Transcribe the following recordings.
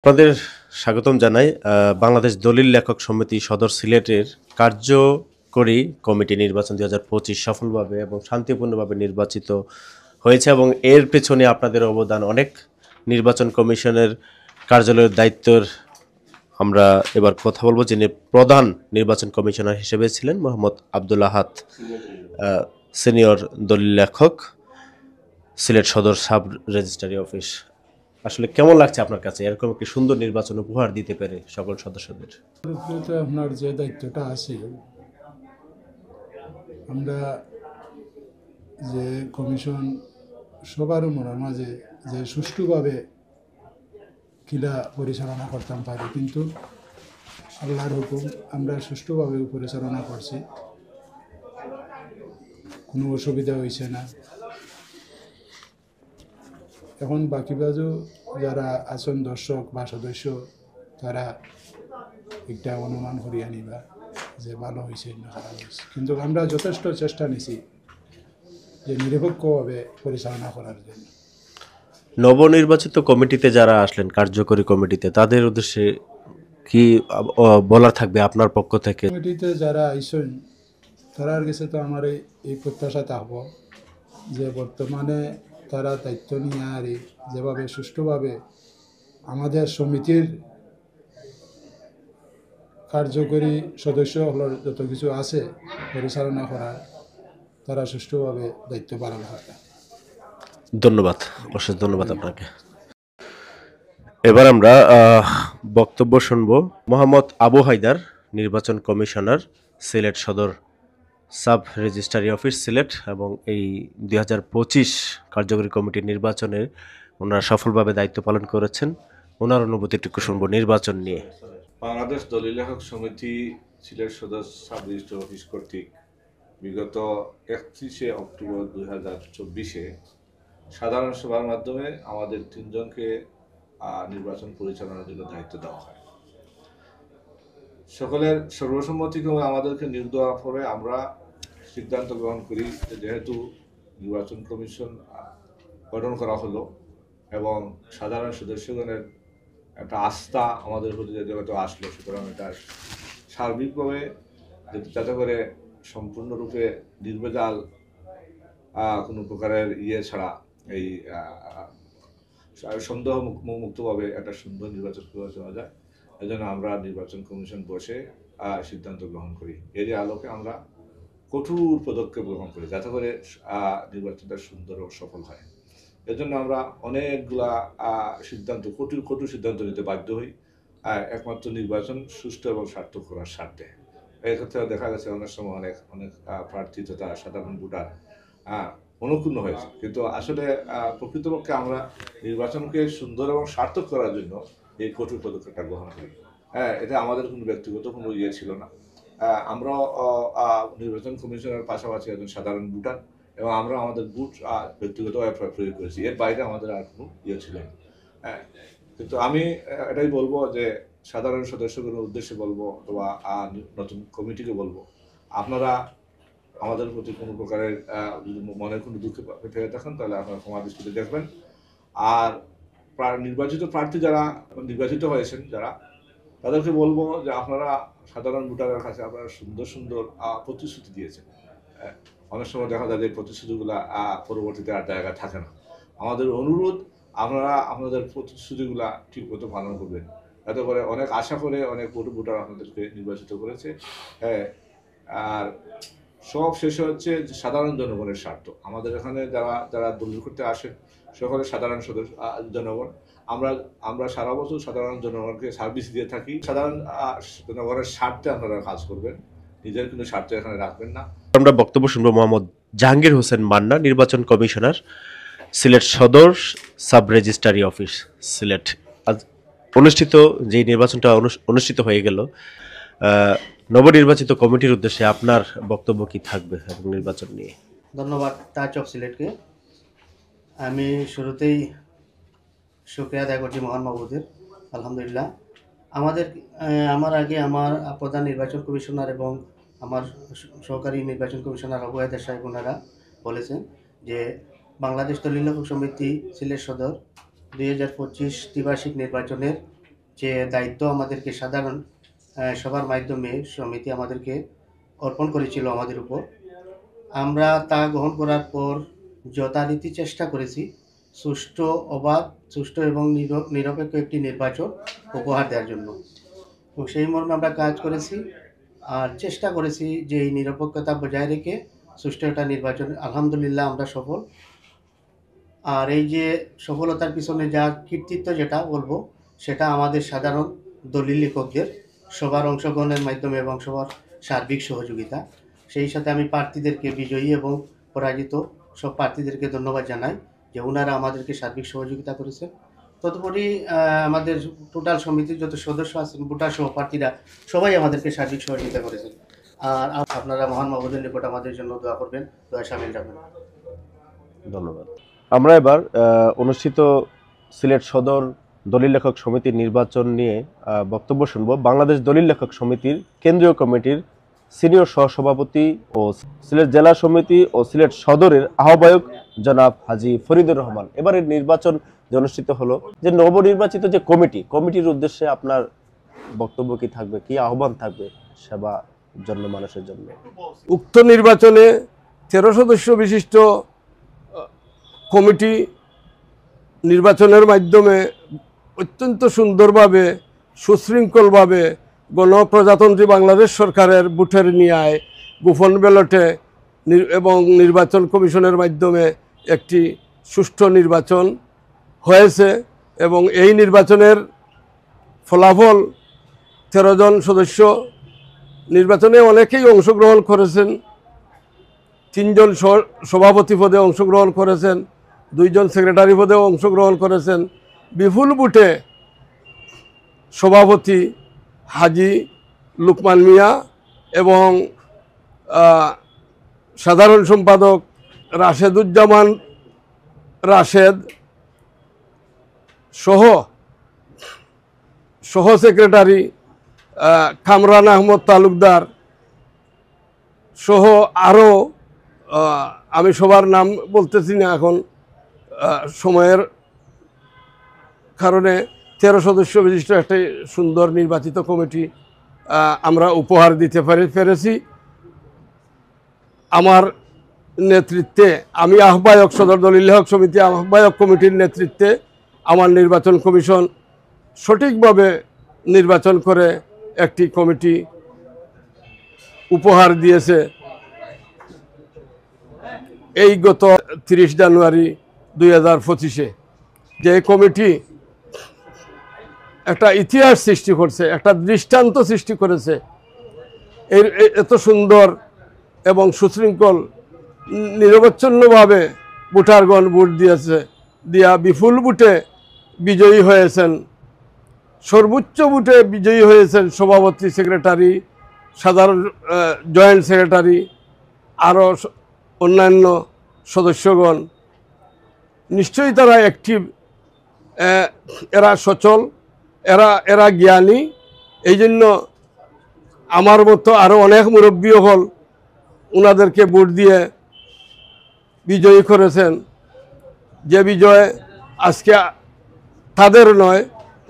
আপনাদের স্বাগতম জানাই বাংলাদেশ দলিল লেখক সমিতি সদর সিলেটের কার্যকরী কমিটি নির্বাচন 2025 সফলভাবে এবং শান্তিপূর্ণভাবে নির্বাচিত হয়েছে এবং এর পেছনে আপনাদের অবদান অনেক। নির্বাচন কমিশনের কার্যালয়ের দায়িত্বের আমরা এবার কথা বলবো, যিনি প্রধান নির্বাচন কমিশনার হিসেবে ছিলেন মোহাম্মদ আব্দুল আহাদ, সিনিয়র দলিল লেখক, সিলেট সদর সাব রেজিস্ট্রারি অফিস। আসলে কেমন লাগছে আপনার কাছে এরকম একটি সুন্দর নির্বাচন উপহার দিতে পেরে সকল সদস্যদের? আপনার যে দায়িত্বটা আছে, আমরা যে কমিশন সবার মনের মাঝে যে সুষ্ঠুভাবে ক্রীড়া পরিচালনা করতাম পারি, কিন্তু আল্লাহর হুকুম আমরা সুষ্ঠুভাবে পরিচালনা করছি, কোনো অসুবিধা হয়েছে না। এখন বাকি বাজু যারা আছেন দর্শক বা সদস্য, তারা একটা অনুমান করিয়া নিবা যে ভালো হয়েছে না খারাপ হয়েছে, কিন্তু আমরা যথেষ্ট চেষ্টা নিছি যে নিরপেক্ষভাবে পরিচালনা করার জন্য। নবনির্বাচিত কমিটিতে যারা আসলেন, কার্যকরী কমিটিতে, তাদের উদ্দেশ্যে কি বলার থাকবে আপনার পক্ষ থেকে? কমিটিতে যারা আইসেন তারার কাছে তো আমার এই প্রত্যাশা থাকবো যে বর্তমানে তারা দায়িত্ব নিয়ে আর যেভাবে সুষ্ঠুভাবে আমাদের সমিতির কার্যকরী সদস্য হল যত কিছু আছে পরিচালনা করার, তারা সুষ্ঠুভাবে দায়িত্ব পালন করে। ধন্যবাদ, অশেষ ধন্যবাদ আপনাকে। এবার আমরা বক্তব্য শুনবো মোহাম্মদ আবু হায়দার, নির্বাচন কমিশনার, সিলেট সদর সাব রেজিস্ট্রারি অফিস সিলেট, এবং এই 2025 কার্যকরী কমিটির নির্বাচনে ওনারা সফলভাবে দায়িত্ব পালন করেছেন। ওনার অনুভূতিটুকু শুনবো নির্বাচন নিয়ে। বাংলাদেশ দলিল লেখক সমিতি সিলেট সদর সাব রেজিস্ট্রারি অফিস কর্তৃক বিগত 31শে অক্টোবর 2024-এ সাধারণ সভার মাধ্যমে আমাদের 3 জনকে নির্বাচন পরিচালনার জন্য দায়িত্ব দেওয়া হয়। সকলের সর্বসম্মতিক্রমে আমাদেরকে নিয়োগ দেওয়ার পরে আমরা সিদ্ধান্ত গ্রহণ করি যে যেহেতু নির্বাচন কমিশন গঠন করা হলো এবং সাধারণ সদস্যগণের একটা আস্থা আমাদের প্রতি যেহেতু আসলো, সুতরাং এটা সার্বিকভাবে যাতে করে সম্পূর্ণরূপে নির্ভেজাল কোনো প্রকারের ছাড়া এই সন্দেহ মুক্তভাবে একটা সুন্দর নির্বাচন করা যায়, এজন্য আমরা নির্বাচন কমিশন বসে সিদ্ধান্ত গ্রহণ করি। এরই আলোকে আমরা কঠোর পদক্ষেপ গ্রহণ করি যাতে করে নির্বাচনটা সুন্দর ও সফল হয়। এজন্য আমরা অনেকগুলা সিদ্ধান্ত, কঠোর সিদ্ধান্ত নিতে বাধ্য হই একমাত্র নির্বাচন সুষ্ঠু এবং সার্থক করার স্বার্থে। এক্ষেত্রে দেখা গেছে অনেক সময় অনেক প্রার্থী তথা সাধারণ ভোটার অনুক্ষুণ্ণ হয়েছে, কিন্তু আসলে প্রকৃতপক্ষে আমরা নির্বাচনকে সুন্দর এবং সার্থক করার জন্য এই কঠোর পদক্ষেপটা গ্রহণ করি। এটা আমাদের কোনো ব্যক্তিগত কোনো ছিল না। আমরা নির্বাচন কমিশনের পাশাপাশি একজন সাধারণ ভোটার এবং আমরা আমাদের ভোট ব্যক্তিগতভাবে প্রয়োগ করেছি, এর বাইরে আমাদের আর কোনো ছিল না। কিন্তু আমি এটাই বলবো যে সাধারণ সদস্যদের উদ্দেশ্যে বলবো অথবা নতুন কমিটিকে বলবো, আপনারা আমাদের প্রতি কোনো প্রকারের মনে কোনো দুঃখ পেয়ে থাকেন তাহলে আপনারা ক্ষমা দৃষ্টিতে দেখবেন। আর নির্বাচিত প্রার্থী যারা নির্বাচিত হয়েছেন যারা, তাদেরকে বলবো যে আপনারা সাধারণ ভোটারের কাছে আপনারা সুন্দর সুন্দর প্রতিশ্রুতি দিয়েছেন। অনেক সময় দেখা যায় যে প্রতিশ্রুতিগুলো পরবর্তীতে আর জায়গা থাকে না। আমাদের অনুরোধ, আপনারা আপনাদের প্রতিশ্রুতিগুলা ঠিক মতো পালন করবেন, যাতে করে অনেক আশা করে অনেক ভোটার আপনাদেরকে নির্বাচিত করেছে। আর সব শেষে হচ্ছে যে সাধারণ জনগণের স্বার্থ। আমাদের এখানে যারা দলিল করতে আসেন সকলে সাধারণ জনগণ। আমরা সারা বছর সাধারণ জনগণকে সার্ভিস দিয়ে থাকি। সাধারণ জনগণের স্বার্থে আপনারা কাজ করবেন, নিজের কোনো স্বার্থ এখানে রাখবেন না। আমরা বক্তব্য শুনবো মোহাম্মদ জাহাঙ্গীর হোসেন মান্না, নির্বাচন কমিশনার, সিলেট সদর সাব রেজিস্ট্রারি অফিস সিলেট। আজ অনুষ্ঠিত যে নির্বাচনটা অনুষ্ঠিত হয়ে গেল, নবনির্বাচিত কমিটির উদ্দেশ্যে আপনার বক্তব্য কি থাকবে এবং নির্বাচন নিয়ে? ধন্যবাদ টাচ অফ সিলেটকে। আমি শুরুতেই শুকরিয়া আদায় করছি মহান মাহবুদের, আলহামদুলিল্লাহ। আমার আগে আমার প্রধান নির্বাচন কমিশনার এবং আমার সহকারী নির্বাচন কমিশনার আবু হায়দার সাহেব ওনারা বলেছেন যে বাংলাদেশ দলিল লেখক সমিতি সিলেট সদর 2025 ত্রিবার্ষিক নির্বাচনের যে দায়িত্ব আমাদেরকে সাধারণ সবার মাধ্যমে সমিতি আমাদেরকে অর্পণ করেছিল আমাদের উপর, আমরা তা গ্রহণ করার পর যথারীতি চেষ্টা করেছি সুষ্ঠু, অবাধ, সুষ্ঠু এবং নিরপেক্ষ একটি নির্বাচন উপহার দেওয়ার জন্য। তো সেই মর্মে আমরা কাজ করেছি আর চেষ্টা করেছি যে এই নিরপেক্ষতা বজায় রেখে সুষ্ঠু একটা নির্বাচন, আলহামদুলিল্লাহ আমরা সফল। আর এই যে সফলতার পিছনে যা কৃতিত্ব যেটা বলবো, সেটা আমাদের সাধারণ দলিল লেখকদের সবার অংশগ্রহণের মাধ্যমে এবং সবার সার্বিক সহযোগিতা। সেই সাথে আমি প্রার্থীদেরকে, বিজয়ী এবং পরাজিত সব প্রার্থীদেরকে ধন্যবাদ জানাই যে ওনারা আমাদেরকে সার্বিক সহযোগিতা করেছে। তদুপরি আমাদের টোটাল সমিতির যত সদস্য আছেন, ভোটার সহ প্রার্থীরা সবাই আমাদেরকে সার্বিক সহযোগিতা করেছেন। আর আপনারা মহান মাহবুদের নিকট আমাদের জন্য দোয়া করবেন, দোয়া সামিল যাবেন। ধন্যবাদ। আমরা এবার অনুষ্ঠিত সিলেট সদর দলিল লেখক সমিতির নির্বাচন নিয়ে বক্তব্য শুনব বাংলাদেশ দলিল লেখক সমিতির কেন্দ্রীয় কমিটির সিনিয়র সহসভাপতি ও সিলেট জেলা সমিতি ও সিলেট সদরের আহ্বায়ক জনাব হাজী ফরিদুর রহমান। এবারের নির্বাচন যে অনুষ্ঠিত হলো, যে নবনির্বাচিত যে কমিটির উদ্দেশ্যে আপনার বক্তব্য কি থাকবে, কি আহ্বান থাকবে সেবা জন্য মানুষের জন্য? উক্ত নির্বাচনে 13 সদস্য বিশিষ্ট কমিটি নির্বাচনের মাধ্যমে অত্যন্ত সুন্দরভাবে, সুশৃঙ্খলভাবে গণপ্রজাতন্ত্রী বাংলাদেশ সরকারের ভোটের ন্যায় গোপন ব্যালটে এবং নির্বাচন কমিশনের মাধ্যমে একটি সুষ্ঠু নির্বাচন হয়েছে। এবং এই নির্বাচনের ফলাফল 13 জন সদস্য নির্বাচনে অনেকেই অংশগ্রহণ করেছেন। 3 জন সভাপতি পদে অংশগ্রহণ করেছেন, 2 জন সেক্রেটারি পদেও অংশগ্রহণ করেছেন। বিপুল ভোটে সভাপতি হাজী লুকমান মিয়া এবং সাধারণ সম্পাদক রাশেদুজ্জামান রাশেদ সহ সেক্রেটারি কামরান আহমদ তালুকদার সহ আরও আমি সবার নাম বলতেছি না এখন সময়ের কারণে, 13 সদস্য বিশিষ্ট একটি সুন্দর নির্বাচিত কমিটি আমরা উপহার দিতে পেরেছি। আমার নেতৃত্বে, আমি আহ্বায়ক, সদর দলিল লেখক সমিতি আহ্বায়ক কমিটির নেতৃত্বে আমার নির্বাচন কমিশন সঠিকভাবে নির্বাচন করে একটি কমিটি উপহার দিয়েছে। এই গত 30 জানুয়ারি 2025-এ যে কমিটি একটা ইতিহাস সৃষ্টি করছে, একটা দৃষ্টান্ত সৃষ্টি করেছে। এত সুন্দর এবং সুশৃঙ্খল নিরবচ্ছিন্নভাবে ভোটারগণ ভোট দিয়া বিপুল ভোটে বিজয়ী হয়েছেন। সর্বোচ্চ ভোটে বিজয়ী হয়েছেন সভাপতি, সেক্রেটারি, সাধারণ জয়েন্ট সেক্রেটারি, আরও অন্যান্য সদস্যগণ। নিশ্চয়ই তারা অ্যাক্টিভ, এরা সচল, এরা জ্ঞানী। এই জন্য আমার মতো আরও অনেক মুরব্বী হল ওনাদেরকে ভোট দিয়ে বিজয়ী করেছেন। যে বিজয় আজকে তাদের নয়,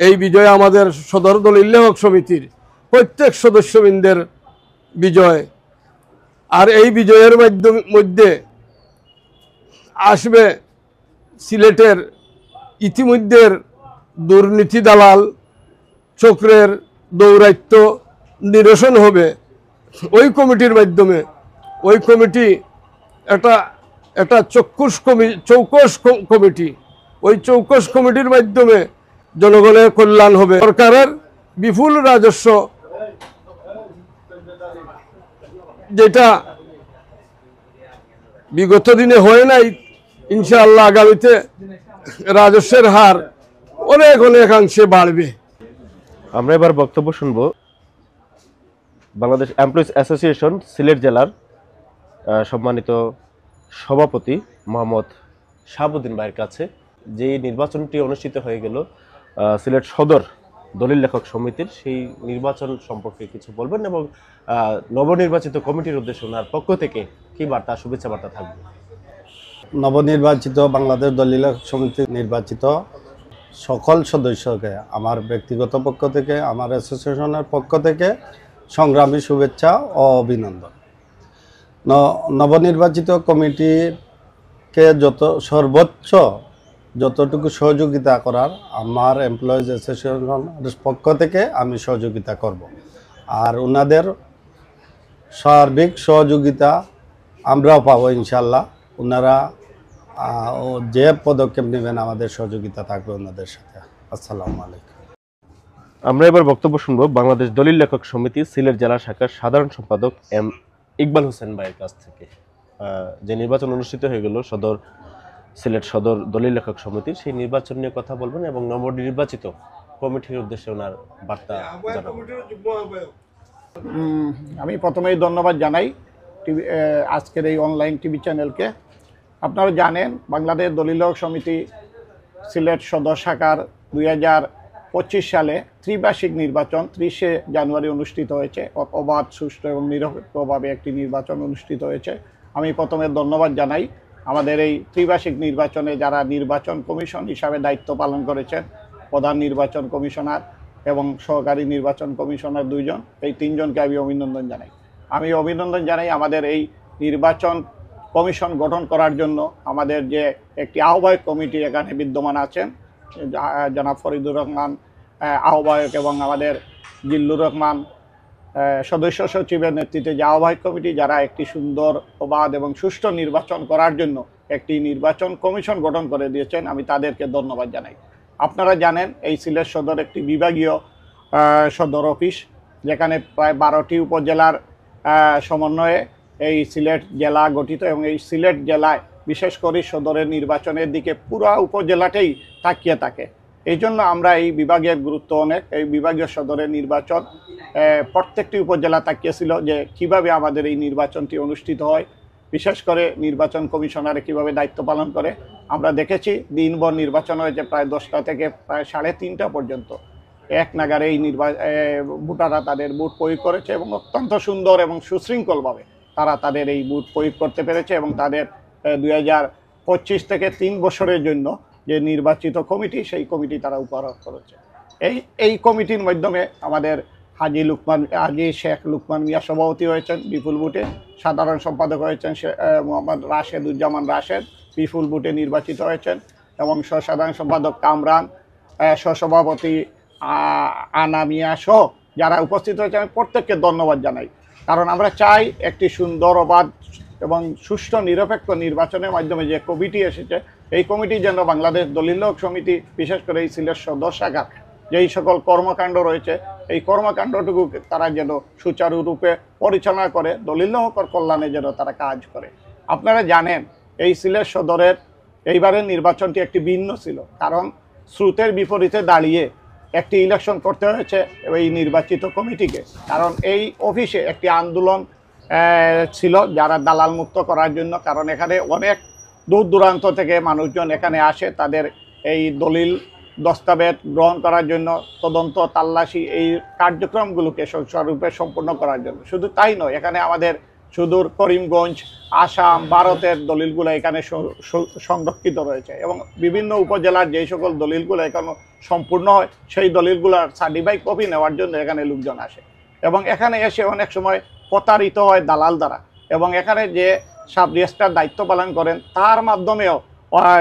এই বিজয় আমাদের সদর দলিল লেখক সমিতির প্রত্যেক সদস্যবৃন্দের বিজয়। আর এই বিজয়ের মধ্যে আসবে সিলেটের ইতিমধ্যের দুর্নীতি দালাল চক্রের দৌরাত্ম্য নিরসন হবে ওই কমিটির মাধ্যমে। ওই কমিটি একটা চৌকস কমিটি। ওই চৌকস কমিটির মাধ্যমে জনগণের কল্যাণ হবে। সরকারের বিপুল রাজস্ব, যেটা বিগত দিনে হয় নাই, ইনশাআল্লাহ আগামীতে রাজস্বের হার অনেকাংশে বাড়বে। আমরা এবার বক্তব্য শুনব বাংলাদেশ এমপ্লয়িজ অ্যাসোসিয়েশন সিলেট জেলার সম্মানিত সভাপতি মোহাম্মদ শাহাবুদ্দিন ভাইয়ের কাছে। যে নির্বাচনটি অনুষ্ঠিত হয়ে গেল সিলেট সদর দলিল লেখক সমিতির, সেই নির্বাচন সম্পর্কে কিছু বলবেন এবং নবনির্বাচিত কমিটির উদ্দেশ্যে ওনার পক্ষ থেকে কি বার্তা, শুভেচ্ছা বার্তা থাকবে? নবনির্বাচিত বাংলাদেশ দলিল লেখক সমিতির নির্বাচিত সকল সদস্যকে আমার ব্যক্তিগত পক্ষ থেকে, আমার অ্যাসোসিয়েশনের পক্ষ থেকে সংগ্রামী শুভেচ্ছা ও অভিনন্দন। নবনির্বাচিত কমিটিকে সর্বোচ্চ যতটুকু সহযোগিতা করার আমার এমপ্লয়িজ অ্যাসোসিয়েশনের পক্ষ থেকে আমি সহযোগিতা করব। আর ওনাদের সার্বিক সহযোগিতা আমরাও পাবো ইনশাল্লাহ। ওনারা যে পদক্ষেপ নেবেন আমাদের সহযোগিতা থাকবে ওনাদের সাথে। আসসালামু আলাইকুম। আমরা এবার বক্তব্য শুনবো বাংলাদেশ দলিল লেখক সমিতি সিলেট জেলা শাখার সাধারণ সম্পাদক এম ইকবাল হোসেন ভাইয়ের কাছ থেকে। যে নির্বাচন অনুষ্ঠিত হয়ে গেল সিলেট সদর দলিল লেখক সমিতির, সেই নির্বাচন নিয়ে কথা বলবেন এবং নবনির্বাচিত কমিটির উদ্দেশ্যে ওনার বার্তা জানাবেন। আমি প্রথমেই ধন্যবাদ জানাই আজকের এই অনলাইন টিভি চ্যানেলকে। আপনারা জানেন বাংলাদেশ দলিল লেখক সমিতি সিলেট সদর শাখার 2025 সালে ত্রিবার্ষিক নির্বাচন 30শে জানুয়ারি অনুষ্ঠিত হয়েছে। অবাধ, সুষ্ঠু এবং নিরপেক্ষভাবে একটি নির্বাচন অনুষ্ঠিত হয়েছে। আমি প্রথমে ধন্যবাদ জানাই আমাদের এই ত্রিবার্ষিক নির্বাচনে যারা নির্বাচন কমিশন হিসাবে দায়িত্ব পালন করেছেন, প্রধান নির্বাচন কমিশনার এবং সহকারী নির্বাচন কমিশনার 2 জন, এই 3 জনকে আমি অভিনন্দন জানাই। আমি অভিনন্দন জানাই আমাদের এই নির্বাচন কমিশন গঠন করার জন্য আমাদের যে একটি আহ্বায়ক কমিটি এখানে বিদ্যমান আছেন, জনাব ফরিদুর রহমান আহ্বায়ক এবং আমাদের জিল্লুর রহমান সদস্য সচিবের নেতৃত্বে যে আহ্বায়ক কমিটি, যারা একটি সুন্দর, অবাধ এবং সুষ্ঠু নির্বাচন করার জন্য একটি নির্বাচন কমিশন গঠন করে দিয়েছেন। আমি তাদেরকে ধন্যবাদ জানাই। আপনারা জানেন এই সিলেট সদর একটি বিভাগীয় সদর অফিস, যেখানে প্রায় 12টি উপজেলার সমন্বয়ে এই সিলেট জেলা গঠিত এবং এই সিলেট জেলায় বিশেষ করে সদরের নির্বাচনের দিকে পুরো উপজেলাটাই তাকিয়ে থাকে। এই জন্য আমরা এই বিভাগের গুরুত্ব অনেক। এই বিভাগীয় সদরের নির্বাচন প্রত্যেকটি উপজেলা তাকিয়েছিল যে কিভাবে আমাদের এই নির্বাচনটি অনুষ্ঠিত হয়, বিশেষ করে নির্বাচন কমিশনারে কিভাবে দায়িত্ব পালন করে। আমরা দেখেছি দিনভর নির্বাচন হয়েছে, প্রায় 10টা থেকে প্রায় 3:30টা পর্যন্ত এক নাগারে এই ভোটাররা তাদের ভোট প্রয়োগ করেছে এবং অত্যন্ত সুন্দর এবং সুশৃঙ্খলভাবে তারা তাদের এই ভোট প্রয়োগ করতে পেরেছে এবং তাদের 2025 থেকে 3 বছরের জন্য যে নির্বাচিত কমিটি, সেই কমিটি তারা উপহার করেছে। এই কমিটির মাধ্যমে আমাদের হাজি শেখ লুকমান মিয়া সভাপতি হয়েছেন বিপুল ভোটে, সাধারণ সম্পাদক হয়েছেন মোহাম্মদ রাশেদুজ্জামান রাশেদ বিপুল ভোটে নির্বাচিত হয়েছেন এবং সাধারণ সম্পাদক কামরান, সহসভাপতি আনা মিয়া সহ যারা উপস্থিত হয়েছে আমি প্রত্যেককে ধন্যবাদ জানাই। কারণ আমরা চাই একটি সুন্দর, অবাধ এবং সুষ্ঠু নিরপেক্ষ নির্বাচনের মাধ্যমে যে কমিটি এসেছে, এই কমিটি যেন বাংলাদেশ দলিল লেখক সমিতি, বিশেষ করে এই সিলেট সদর শাখার যেই সকল কর্মকাণ্ড রয়েছে, এই কর্মকাণ্ডটুকু তারা যেন সুচারুরূপে পরিচালনা করে, দলিল লেখকের কল্যাণে যেন তারা কাজ করে। আপনারা জানেন এই সিলেট সদরের এইবারের নির্বাচনটি একটি ভিন্ন ছিল, কারণ স্রোতের বিপরীতে দাঁড়িয়ে একটি ইলেকশন করতে হয়েছে এই নির্বাচিত কমিটিকে। কারণ এই অফিসে একটি আন্দোলন ছিল যারা দালাল মুক্ত করার জন্য। কারণ এখানে অনেক দূর দূরান্ত থেকে মানুষজন এখানে আসে তাদের এই দলিল দস্তাবেজ গ্রহণ করার জন্য, তদন্ত, তাল্লাশি এই কার্যক্রমগুলোকে সুচারুরূপে সম্পূর্ণ করার জন্য। শুধু তাই নয়, এখানে আমাদের সুদূর করিমগঞ্জ, আসাম, ভারতের দলিলগুলো এখানে সংরক্ষিত রয়েছে এবং বিভিন্ন উপজেলার যেই সকল দলিলগুলো এখানে সম্পূর্ণ হয়, সেই দলিলগুলোর সার্টিফাইড কপি নেওয়ার জন্য এখানে লোকজন আসে এবং এখানে এসে অনেক সময় প্রতারিত হয় দালাল দ্বারা। এবং এখানে যে সাব রেজিস্ট্রার দায়িত্ব পালন করেন, তার মাধ্যমেও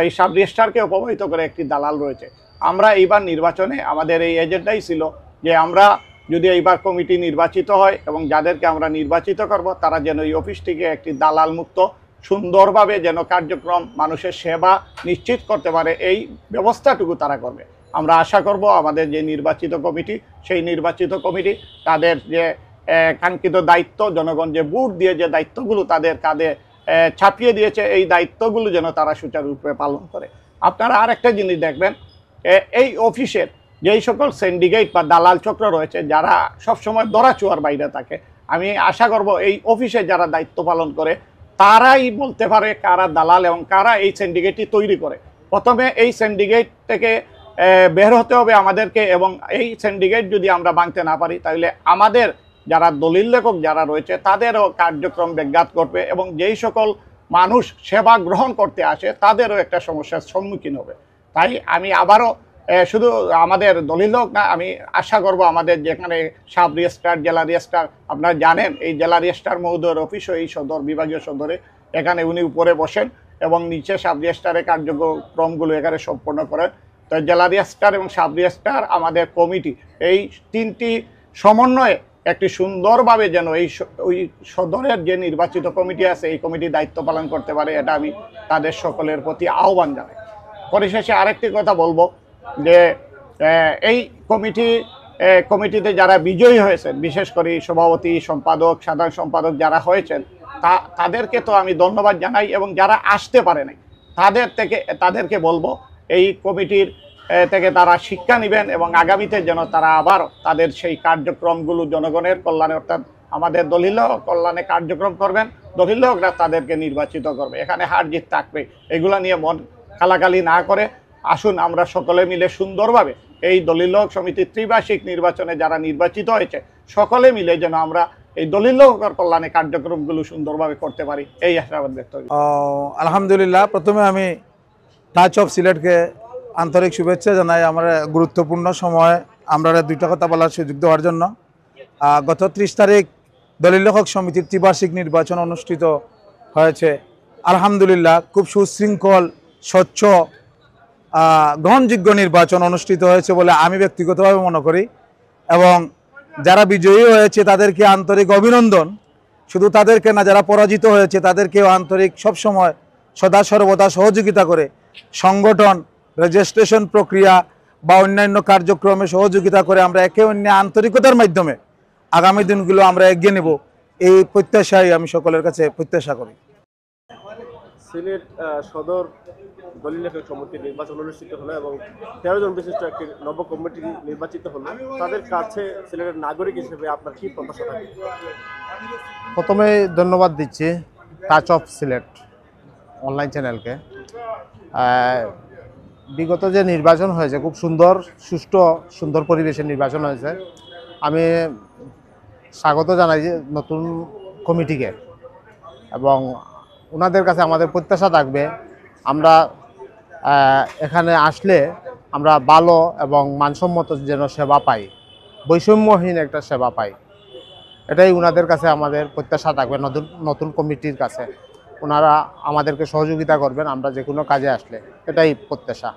এই সাব রেজিস্ট্রারকে প্রভাবিত করে একটি দালাল রয়েছে। আমরা এইবার নির্বাচনে আমাদের এই এজেন্ডাই ছিল যে আমরা যদি এইবার কমিটি নির্বাচিত হয় এবং যাদেরকে আমরা নির্বাচিত করব, তারা যেন এই অফিসটিকে একটি দালাল মুক্ত সুন্দরভাবে যেন কার্যক্রম, মানুষের সেবা নিশ্চিত করতে পারে, এই ব্যবস্থাটুকু তারা করবে। আমরা আশা করব আমাদের যে নির্বাচিত কমিটি, সেই নির্বাচিত কমিটি তাদের যে কাঙ্ক্ষিত দায়িত্ব, জনগণ যে ভোট দিয়ে যে দায়িত্বগুলো তাদের কাঁধে ছাপিয়ে দিয়েছে, এই দায়িত্বগুলো যেন তারা সুচারুরূপে পালন করে। আপনারা আরেকটা জিনিস দেখবেন, এই অফিসের যেই সকল সিন্ডিকেট বা দালাল চক্র রয়েছে, যারা সবসময় দরাচুয়ার বাইরে থাকে, আমি আশা করব এই অফিসে যারা দায়িত্ব পালন করে তারাই বলতে পারে কারা দালাল এবং কারা এই সিন্ডিকেটটি তৈরি করে। প্রথমে এই সিন্ডিকেট থেকে বের হতে হবে আমাদেরকে এবং এই সিন্ডিকেট যদি আমরা ভাঙতে না পারি, তাহলে আমাদের যারা দলিল লেখক যারা রয়েছে তাদেরও কার্যক্রম ব্যাঘাত করবে এবং যেই সকল মানুষ সেবা গ্রহণ করতে আসে তাদেরও একটা সমস্যার সম্মুখীন হবে। তাই আমি আবারও শুধু আমাদের দলিল লোক না, আমি আশা করব আমাদের যেখানে সাব রেজিস্ট্রার, জেলা রেজিস্ট্রার, আপনারা জানেন এই জেলা রেজিস্ট্রার মহোদয়ের অফিসও এই সদর, বিভাগীয় সদরে, এখানে উনি উপরে বসেন এবং নিচে সাব রেজিস্ট্রারের কার্যক্রমগুলো এখানে সম্পন্ন করেন। তো জেলা রেজিস্ট্রার এবং সাব রেজিস্ট্রার আমাদের কমিটি, এই তিনটি সমন্বয়ে একটি সুন্দরভাবে যেন ওই সদরের যে নির্বাচিত কমিটি আছে এই কমিটি দায়িত্ব পালন করতে পারে, এটা আমি তাদের সকলের প্রতি আহ্বান জানাই। পরিশেষে আরেকটি কথা বলবো যে এই কমিটিতে যারা বিজয়ী হয়েছেন, বিশেষ করে সভাপতি, সম্পাদক, সাধারণ সম্পাদক যারা হয়েছেন তাদেরকে তো আমি ধন্যবাদ জানাই, এবং যারা আসতে পারে নাই তাদেরকে বলবো এই কমিটির থেকে তারা শিক্ষা নেবেন এবং আগামীতে যেন তারা আবার তাদের সেই কার্যক্রমগুলো জনগণের কল্যাণে, অর্থাৎ আমাদের দলিল কল্যাণে কার্যক্রম করবেন, দলিল লোকরা তাদেরকে নির্বাচিত করবে। এখানে হার জিত থাকবে, এগুলা নিয়ে মন কালাকালি না করে আসুন আমরা সকলে মিলে সুন্দরভাবে এই দলিল সমিতির ত্রিবার্ষিক নির্বাচনে যারা নির্বাচিত হয়েছে সকলে মিলে যেন আমরা এই দলিল কল্যাণে কার্যক্রমগুলো সুন্দরভাবে করতে পারি, এই আশাবাদ ব্যক্ত করি। আলহামদুলিল্লাহ, প্রথমে আমি টাচ অফ সিলেটকে আন্তরিক শুভেচ্ছা জানাই। আমার গুরুত্বপূর্ণ সময় আমরা দুইটা কথা বলার সুযোগ দেওয়ার জন্য। গত 30 তারিখ দলিল লেখক সমিতির ত্রিবার্ষিক নির্বাচন অনুষ্ঠিত হয়েছে। আলহামদুলিল্লাহ, খুব সুশৃঙ্খল, স্বচ্ছ, গ্রহণযোগ্য নির্বাচন অনুষ্ঠিত হয়েছে বলে আমি ব্যক্তিগতভাবে মনে করি, এবং যারা বিজয়ী হয়েছে তাদেরকে আন্তরিক অভিনন্দন। শুধু তাদেরকে না, যারা পরাজিত হয়েছে তাদেরকেও আন্তরিক সবসময় সদা সর্বদা সহযোগিতা করে সংগঠন, রেজিস্ট্রেশন প্রক্রিয়া বা অন্যান্য কার্যক্রমে সহযোগিতা করে আমরা একে অন্যের আন্তরিকতার মাধ্যমে আগামী দিনগুলো আমরা এগিয়ে নেব, এই প্রত্যাশাই আমি সকলের কাছে প্রত্যাশা করি। সিলেট সদর দলিল লেখক সমিতির নির্বাচন অনুষ্ঠিত হলো এবং 13 জন বিশিষ্ট একটি নব কমিটি নির্বাচিত হলো। তাদের কাছে সিলেটের নাগরিক হিসেবে আপনার কি প্রত্যাশা থাকে? প্রথমে ধন্যবাদ দিচ্ছি টাচ অফ সিলেট অনলাইন চ্যানেলকে। বিগত যে নির্বাচন হয়েছে খুব সুন্দর, সুষ্ঠু, সুন্দর পরিবেশে নির্বাচন হয়েছে। আমি স্বাগত জানাই যে নতুন কমিটিকে, এবং ওনাদের কাছে আমাদের প্রত্যাশা থাকবে আমরা এখানে আসলে আমরা ভালো এবং মানসম্মত যেন সেবা পাই, বৈষম্যহীন একটা সেবা পাই, এটাই ওনাদের কাছে আমাদের প্রত্যাশা থাকবে। নতুন কমিটির কাছে ওনারা আমাদেরকে সহযোগিতা করবেন আমরা যে কোনো কাজে আসলে, এটাই প্রত্যাশা।